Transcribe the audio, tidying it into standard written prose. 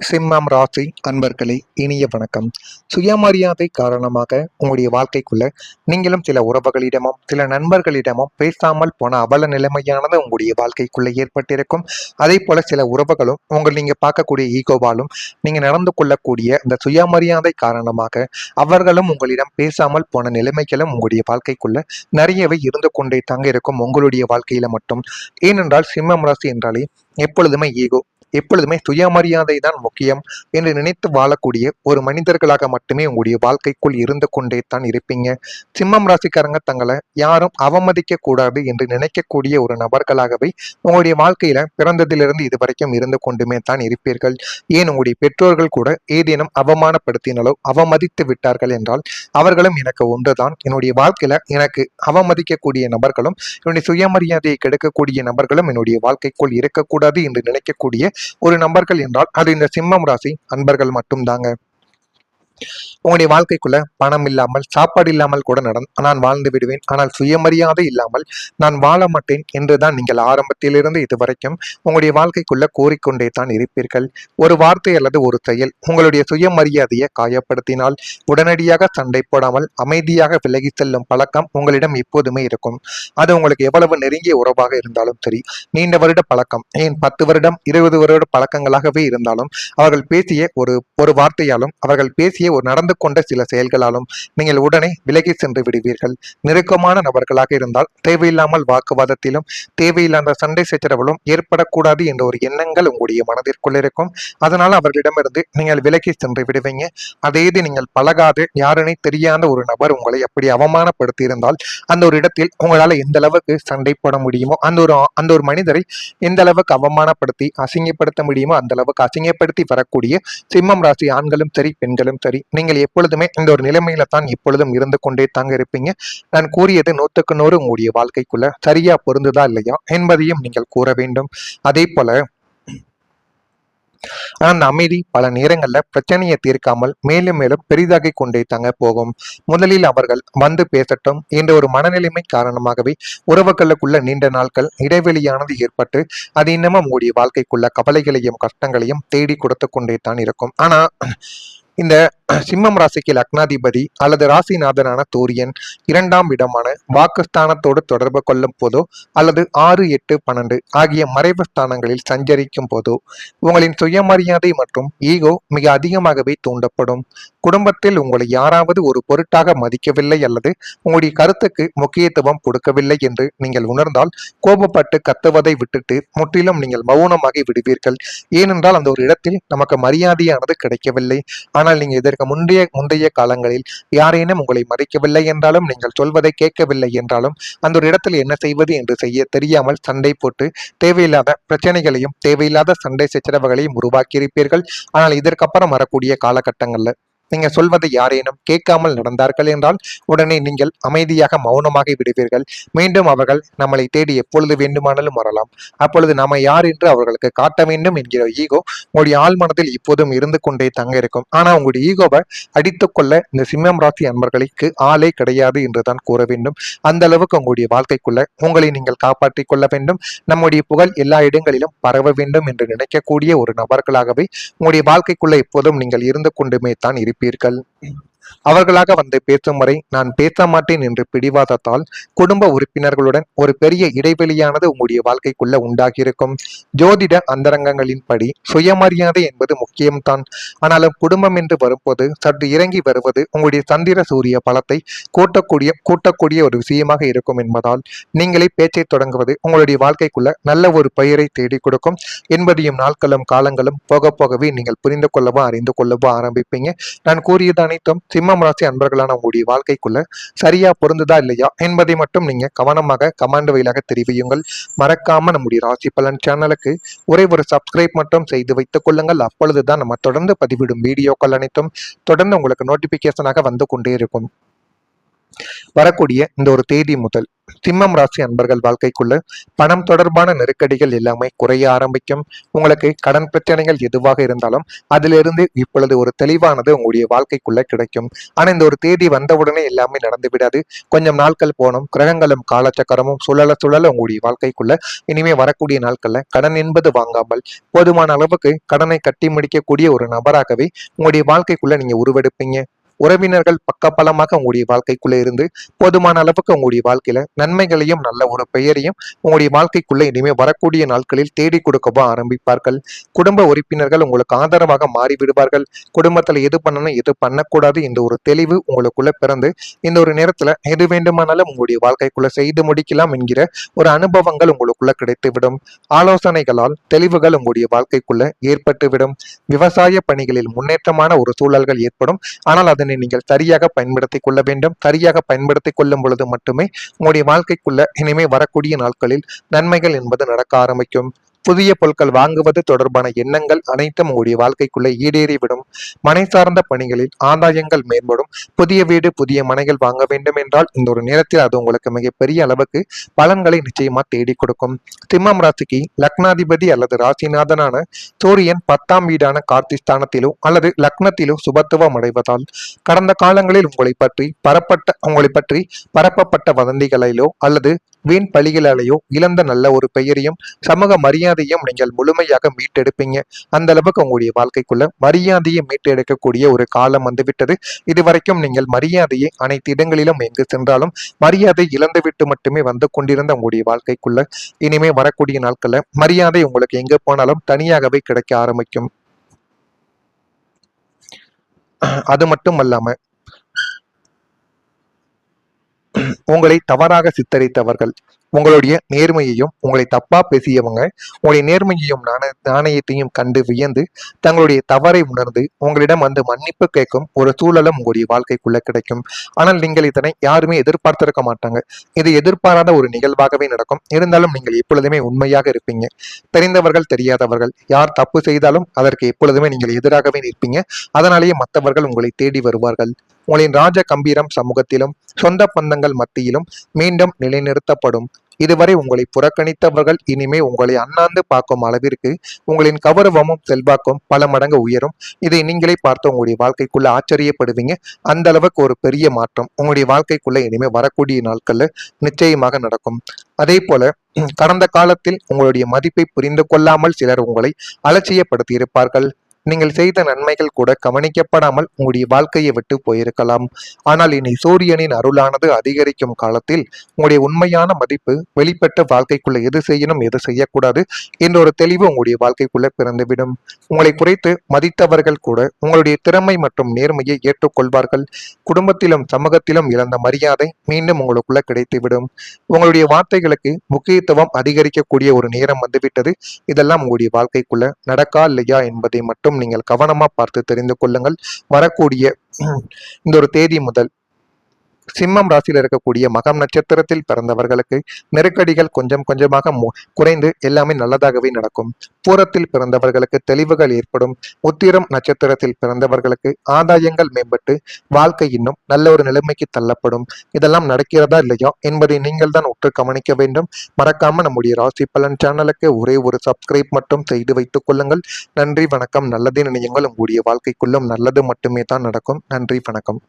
சிம்மம் ராசி அன்பர்களே, இனிய வணக்கம். சுயமரியாதை காரணமாக உங்களுடைய வாழ்க்கைக்குள்ள நீங்களும் சில உறவுகளிடமும் சில நண்பர்களிடமும் பேசாமல் போன அவல நிலைமையானது உங்களுடைய வாழ்க்கைக்குள்ள ஏற்பட்டிருக்கும். அதே போல சில உறவுகளும் நீங்க பார்க்கக்கூடிய ஈகோவாலும் நீங்க நடந்து கொள்ளக்கூடிய இந்த சுயமரியாதை காரணமாக அவர்களும் உங்களிடம் பேசாமல் போன நிலைமைகளும் உங்களுடைய வாழ்க்கைக்குள்ள நிறையவே இருந்து கொண்டே தாங்க இருக்கும் உங்களுடைய வாழ்க்கையில மட்டும். ஏனென்றால் சிம்மம் ராசி என்றாலே எப்பொழுதுமே ஈகோ, எப்பொழுதுமே சுயமரியாதை தான் முக்கியம் என்று நினைத்து வாழக்கூடிய ஒரு மனிதர்களாக மட்டுமே உங்களுடைய வாழ்க்கைக்குள் இருந்து கொண்டே தான் இருப்பீங்க. சிம்மம் ராசிக்காரங்க தங்களை யாரும் அவமதிக்க கூடாது என்று நினைக்கக்கூடிய ஒரு நபர்களாகவே உங்களுடைய வாழ்க்கையில பிறந்ததிலிருந்து இதுவரைக்கும் இருந்து கொண்டுமே தான் இருப்பீர்கள். ஏன் உங்களுடைய பெற்றோர்கள் கூட ஏதேனும் அவமானப்படுத்தினாலோ அவமதித்து விட்டார்கள் என்றால் அவர்களும் எனக்கு ஒன்றுதான், என்னுடைய வாழ்க்கையில எனக்கு அவமதிக்கக்கூடிய நபர்களும் என்னுடைய சுயமரியாதையை கெடுக்கக்கூடிய நபர்களும் என்னுடைய வாழ்க்கைக்குள் இருக்கக்கூடாது என்று நினைக்கக்கூடிய ஒரு நபர்கள் என்றால் அது இந்த சிம்மம் ராசி அன்பர்கள் மட்டும்தாங்க. உங்களுடைய வாழ்க்கைக்குள்ள பணம் இல்லாமல் சாப்பாடு இல்லாமல் கூட நான் வாழ்ந்து விடுவேன், ஆனால் சுயமரியாதை இல்லாமல் நான் வாழ மாட்டேன் என்றுதான் நீங்கள் ஆரம்பத்திலிருந்து இதுவரைக்கும் உங்களுடைய வாழ்க்கைக்குள்ள கோரிக்கொண்டே தான் இருப்பீர்கள். ஒரு வார்த்தை அல்லது ஒரு செயல் உங்களுடைய சுயமரியாதையை காயப்படுத்தினால் உடனடியாக சண்டை போடாமல் அமைதியாக விலகி செல்லும் பழக்கம் உங்களிடம் எப்போதுமே இருக்கும். அது உங்களுக்கு எவ்வளவு நெருங்கிய உறவாக இருந்தாலும் சரி, நீண்ட வருட பழக்கம், ஏன் 10 வருடம் 20 வருட பழக்கங்களாகவே இருந்தாலும் அவர்கள் பேசிய ஒரு வார்த்தையாலும் அவர்கள் பேசிய ஒரு நடந்து கொண்ட சில செயல்களாலும் நீங்கள் உடனே விலகி சென்று விடுவீர்கள். நெருக்கமான நபர்களாக இருந்தால் தேவையில்லாமல் வாக்குவாதத்திலும் தேவையில்லாத சண்டை சச்சரவிலும் ஏற்படக்கூடாது என்ற ஒரு எண்ணங்கள் உங்களுடைய மனதிற்குள் இருக்கும். அதனால் அவர்களிடமிருந்து நீங்கள் விலகி சென்று விடுவீங்க. அதே இது நீங்கள் பழகாத யாருனே தெரியாத ஒரு நபர் உங்களை அப்படி அவமானப்படுத்தி இருந்தால் அந்த ஒரு இடத்தில் உங்களால் எந்த அளவுக்கு சண்டை போட முடியுமோ அந்த ஒரு மனிதரை எந்த அளவுக்கு அவமானப்படுத்தி அசிங்கப்படுத்த முடியுமோ அந்த அளவுக்கு அசிங்கப்படுத்தி வரக்கூடிய சிம்மம் ராசி ஆண்களும் சரி பெண்களும் சரி, நீங்கள் எப்பொழுதுமே இந்த ஒரு நிலைமையில தான் எப்பொழுதும் இருந்து கொண்டே தாங்க இருப்பீங்க. நான் கூறியது 100க்கு 100 உங்களுடைய வாழ்க்கைக்குள்ள சரியா பொருந்துதா இல்லையா என்பதையும் நீங்கள் கூற வேண்டும். அதே போல அந்த அமைதி பல நேரங்கள்ல பிரச்சனையை தீர்க்காமல் மேலும் மேலும் பெரிதாகி கொண்டே தாங்க போகும். முதலில் அவர்கள் வந்து பேசட்டும் என்ற ஒரு மனநிலைமை காரணமாகவே உறவுகளுக்குள்ள நீண்ட நாட்கள் இடைவெளியானது ஏற்பட்டு அது இன்னமும் உங்களுடைய வாழ்க்கைக்குள்ள கவலைகளையும் கஷ்டங்களையும் தேடி கொடுத்து கொண்டே தான் இருக்கும். ஆனா இந்த சிம்மம் ராசிக்கு லக்னாதிபதி அல்லது ராசிநாதனான சூரியன் 2ஆம் இடமான வாக்குஸ்தானத்தோடு தொடர்பு கொள்ளும் போதோ அல்லது 6, 8, 12 ஆகிய மறைவு ஸ்தானங்களில் சஞ்சரிக்கும் போதோ உங்களின் சுயமரியாதை மற்றும் ஈகோ மிக அதிகமாகவே தூண்டப்படும். குடும்பத்தில் உங்களை யாராவது ஒரு பொருட்டாக மதிக்கவில்லை அல்லது உங்களுடைய கருத்துக்கு முக்கியத்துவம் கொடுக்கவில்லை என்று நீங்கள் உணர்ந்தால் கோபப்பட்டு கத்துவதை விட்டுட்டு முற்றிலும் நீங்கள் மௌனமாகி விடுவீர்கள். ஏனென்றால் அந்த ஒரு இடத்தில் நமக்கு மரியாதையானது கிடைக்கவில்லை. ஆனால் நீங்க இதற்கு முந்தைய காலங்களில் யாரேனும் உங்களை மதிக்கவில்லை என்றாலும் நீங்கள் சொல்வதை கேட்கவில்லை என்றாலும் அந்த ஒரு இடத்தில் என்ன செய்வது என்று செய்ய தெரியாமல் சண்டை போட்டு தேவையில்லாத பிரச்சனைகளையும் தேவையில்லாத சண்டை சச்சரவுகளையும் உருவாக்கியிருப்பீர்கள். ஆனால் இதற்கப்புறம் வரக்கூடிய காலகட்டங்கள்ல நீங்க சொல்வதை யாரேனும் கேட்காமல் நடந்தார்கள் என்றால் உடனே நீங்கள் அமைதியாக மௌனமாக விடுவீர்கள். மீண்டும் அவர்கள் நம்மளை தேடி எப்பொழுது வேண்டுமானாலும் வரலாம். அப்பொழுது நாம யார் என்று அவர்களுக்கு காட்ட வேண்டும் என்கிற ஈகோ உங்களுடைய ஆள் மனதில் இப்போதும் இருந்து கொண்டே தங்க இருக்கும். ஆனா உங்களுடைய ஈகோவை அடித்துக் கொள்ள இந்த சிம்மம் ராசி அன்பர்களுக்கு ஆளே கிடையாது என்றுதான் கூற வேண்டும். அந்த அளவுக்கு உங்களுடைய வாழ்க்கைக்குள்ள உங்களை நீங்கள் காப்பாற்றிக் கொள்ள வேண்டும். நம்முடைய புகழ் எல்லா இடங்களிலும் பரவ வேண்டும் என்று நினைக்கக்கூடிய ஒரு நபர்களாகவே உங்களுடைய வாழ்க்கைக்குள்ள எப்போதும் நீங்கள் இருந்து கொண்டுமே தான் இருப்பீர்கள். அவர்களாக வந்து பேசும் வரை நான் பேச மாட்டேன் என்று பிடிவாதத்தால் குடும்ப உறுப்பினர்களுடன் ஒரு பெரிய இடைவெளியானது உங்களுடைய வாழ்க்கைக்குள்ள உண்டாகியிருக்கும். ஜோதிட அந்தரங்கங்களின்படி சுயமரியாதை என்பது முக்கியம்தான். ஆனாலும் குடும்பம் என்று வரும்போது சற்று இறங்கி வருவது உங்களுடைய சந்திர சூரிய பலத்தை கூட்டக்கூடிய ஒரு விஷயமாக இருக்கும் என்பதால் நீங்களே பேச்சை தொடங்குவது உங்களுடைய வாழ்க்கைக்குள்ள நல்ல ஒரு பெயரை தேடி கொடுக்கும் என்பதையும் நாட்களும் காலங்களும் போக போகவே நீங்கள் புரிந்து கொள்ளவோ அறிந்து கொள்ளவோ ஆரம்பிப்பீங்க. நான் கூறியது அனைத்தும் சிம்மம் ராசி அன்பர்களான உங்களுடைய வாழ்க்கைக்குள்ள சரியா பொருந்துதா இல்லையா என்பதை மட்டும் நீங்க கவனமாக கமாண்ட் வழியாக தெரிவியுங்கள். மறக்காம நம்முடைய ராசி பலன் சேனலுக்கு ஒரே ஒரு சப்ஸ்கிரைப் மட்டும் செய்து வைத்துக் கொள்ளுங்கள். அப்பொழுதுதான் நம்ம தொடர்ந்து பதிவிடும் வீடியோக்கள் அனைத்தும் தொடர்ந்து உங்களுக்கு நோட்டிபிகேஷனாக வந்து கொண்டே இருக்கும். வரக்கூடிய இந்த ஒரு தேதி முதல் சிம்மம் ராசி அன்பர்கள் வாழ்க்கைக்குள்ள பணம் தொடர்பான நெருக்கடிகள் எல்லாமே குறைய ஆரம்பிக்கும். உங்களுக்கு கடன் பிரச்சனைகள் எதுவாக இருந்தாலும் அதிலிருந்து இப்பொழுது ஒரு தெளிவானது உங்களுடைய வாழ்க்கைக்குள்ள கிடைக்கும். ஆனா இந்த ஒரு தேதி வந்தவுடனே எல்லாமே நடந்து விடாது. கொஞ்சம் நாட்கள் போனும். கிரகங்களும் காலச்சக்கரமும் சுழல சுழல உங்களுடைய வாழ்க்கைக்குள்ள இனிமே வரக்கூடிய நாட்கள்ல கடன் என்பது வாங்காமல் போதுமான அளவுக்கு கடனை கட்டி முடிக்கக்கூடிய ஒரு நபராகவே உங்களுடைய வாழ்க்கைக்குள்ள நீங்க உருவெடுப்பீங்க. உறவினர்கள் பக்கபலமாக உங்களுடைய வாழ்க்கைக்குள்ள இருந்து போதுமான அளவுக்கு உங்களுடைய வாழ்க்கையில நன்மைகளையும் நல்ல ஒரு பெயரையும் உங்களுடைய வாழ்க்கைக்குள்ள இனிமே வரக்கூடிய நாட்களில் தேடி கொடுக்கவும் ஆரம்பிப்பார்கள். குடும்ப உறுப்பினர்கள் உங்களுக்கு ஆதரவாக மாறிவிடுவார்கள். குடும்பத்துல எது பண்ணணும் எது பண்ணக்கூடாது இந்த ஒரு தெளிவு உங்களுக்குள்ள பிறந்து இந்த ஒரு நேரத்துல எது வேண்டுமானாலும் உங்களுடைய வாழ்க்கைக்குள்ள செய்து முடிக்கலாம் என்கிற ஒரு அனுபவங்கள் உங்களுக்குள்ள கிடைத்துவிடும். ஆலோசனைகளால் தெளிவுகள் உங்களுடைய வாழ்க்கைக்குள்ள ஏற்பட்டுவிடும். விவசாய பணிகளில் முன்னேற்றமான ஒரு சூழல்கள் ஏற்படும். ஆனால் அதனை நீங்கள் சரியாக பயன்படுத்திக் கொள்ள வேண்டும். சரியாக பயன்படுத்திக் கொள்ளும் பொழுது மட்டுமே உங்களுடைய வாழ்க்கைக்குள்ள இனிமே வரக்கூடிய நாட்களில் நன்மைகள் என்பது நடக்க ஆரம்பிக்கும். புதிய பொருட்கள் வாங்குவது தொடர்பான எண்ணங்கள் அனைத்தும் உங்களுடைய வாழ்க்கைக்குள்ளே ஈடேறிவிடும். மனை சார்ந்த பணிகளில் ஆதாயங்கள் மேம்படும். புதிய வீடு புதிய மனைகள் வாங்க வேண்டும் என்றால் இந்த ஒரு நேரத்தில் அது உங்களுக்கு மிகப்பெரிய அளவுக்கு பலன்களை நிச்சயமா தேடி கொடுக்கும். சிம்மம் ராசிக்கு லக்னாதிபதி அல்லது ராசிநாதனான சூரியன் 10ஆம் வீடான கார்த்திஸ்தானத்திலோ அல்லது லக்னத்திலோ சுபத்துவம் அடைவதால் கடந்த காலங்களில் உங்களை பற்றி பரப்பப்பட்ட வதந்திகளிலோ அல்லது வீண் பழிகளாலேயோ இழந்த நல்ல ஒரு பெயரையும் சமூக மரியாதையும் நீங்கள் முழுமையாக மீட்டெடுப்பீங்க. அந்த அளவுக்கு உங்களுடைய வாழ்க்கைக்குள்ள மரியாதையை மீட்டெடுக்கக்கூடிய ஒரு காலம் வந்துவிட்டது. இதுவரைக்கும் நீங்கள் மரியாதையை அனைத்து இடங்களிலும் எங்கு சென்றாலும் மரியாதை இழந்துவிட்டு மட்டுமே வந்து கொண்டிருந்த உங்களுடைய வாழ்க்கைக்குள்ள இனிமே வரக்கூடிய நாட்கள்ல மரியாதை உங்களுக்கு எங்க போனாலும் தனியாகவே கிடைக்க ஆரம்பிக்கும். அது மட்டும் அல்லாம உங்களை தவறாக சித்தரித்தவர்கள், உங்களுடைய நேர்மையையும் உங்களை தப்பா பேசியவங்க உங்களுடைய நேர்மையையும் நாணயத்தையும் கண்டு வியந்து தங்களுடைய தவறை உணர்ந்து உங்களிடம் வந்து மன்னிப்பு கேட்கும் ஒரு சூழலும் உங்களுடைய வாழ்க்கைக்குள்ள கிடைக்கும். ஆனால் நீங்கள் இதனை யாருமே எதிர்பார்த்திருக்க மாட்டாங்க. இது எதிர்பாராத ஒரு நிகழ்வாகவே நடக்கும். இருந்தாலும் நீங்கள் எப்பொழுதுமே உண்மையாக இருப்பீங்க. தெரிந்தவர்கள் தெரியாதவர்கள் யார் தப்பு செய்தாலும் அதற்கு எப்பொழுதுமே நீங்கள் எதிராகவே நிற்பீங்க. அதனாலேயே மற்றவர்கள் உங்களை தேடி வருவார்கள். உங்களின் ராஜ கம்பீரம் சமூகத்திலும் சொந்த பந்தங்கள் மத்தியிலும் மீண்டும் நிலைநிறுத்தப்படும். இதுவரை உங்களை புறக்கணித்தவர்கள் இனிமே உங்களை அண்ணாந்து பார்க்கும் அளவிற்கு உங்களின் கௌரவமும் செல்வாக்கும் பல மடங்கு உயரும். இதை நீங்களே பார்த்து உங்களுடைய வாழ்க்கைக்குள்ள ஆச்சரியப்படுவீங்க. அந்த அளவுக்கு ஒரு பெரிய மாற்றம் உங்களுடைய வாழ்க்கைக்குள்ள இனிமே வரக்கூடிய நாட்கள்ல நிச்சயமாக நடக்கும். அதே போல கடந்த காலத்தில் உங்களுடைய மதிப்பை புரிந்து கொள்ளாமல் சிலர் உங்களை அலட்சியப்படுத்தி இருப்பார்கள். நீங்கள் செய்த நன்மைகள் கூட கவனிக்கப்படாமல் உங்களுடைய வாழ்க்கையை விட்டு போயிருக்கலாம். ஆனால் இனி சூரியனின் அருளானது அதிகரிக்கும் காலத்தில் உங்களுடைய உண்மையான மதிப்பு வெளிப்பட்ட வாழ்க்கைக்குள்ள எது செய்யணும் எது செய்யக்கூடாது என்ற ஒரு தெளிவு உங்களுடைய வாழ்க்கைக்குள்ள பிறந்துவிடும். உங்களை குறைத்து மதித்தவர்கள் கூட உங்களுடைய திறமை மற்றும் நேர்மையை ஏற்றுக்கொள்வார்கள். குடும்பத்திலும் சமூகத்திலும் இழந்த மரியாதை மீண்டும் உங்களுக்குள்ள கிடைத்துவிடும். உங்களுடைய வார்த்தைகளுக்கு முக்கியத்துவம் அதிகரிக்கக்கூடிய ஒரு நேரம் வந்துவிட்டது. இதெல்லாம் உங்களுடைய வாழ்க்கைக்குள்ள நடக்கா இல்லையா என்பதை மட்டும் நீங்கள் கவனமா பார்த்து தெரிந்து கொள்ளுங்கள். வரக்கூடிய இந்த ஒரு தேதி முதல் சிம்மம் ராசியில் இருக்கக்கூடிய மகம் நட்சத்திரத்தில் பிறந்தவர்களுக்கு நெருக்கடிகள் கொஞ்சம் கொஞ்சமாக குறைந்து எல்லாமே நல்லதாகவே நடக்கும். பூரத்தில் பிறந்தவர்களுக்கு தெளிவுகள் ஏற்படும். உத்திரம் நட்சத்திரத்தில் பிறந்தவர்களுக்கு ஆதாயங்கள் மேம்பட்டு வாழ்க்கை இன்னும் நல்ல ஒரு நிலைமைக்கு தள்ளப்படும். இதெல்லாம் நடக்கிறதா இல்லையா என்பதை நீங்கள் தான் உற்று கவனிக்க வேண்டும். மறக்காம நம்முடைய ராசி பலன் சேனலுக்கு ஒரே ஒரு சப்ஸ்கிரைப் மட்டும் செய்து வைத்துக் கொள்ளுங்கள். நன்றி வணக்கம். நல்லதே நினையுங்கள். உங்களுடைய வாழ்க்கைக்குள்ளும் நல்லது மட்டுமே தான் நடக்கும். நன்றி வணக்கம்.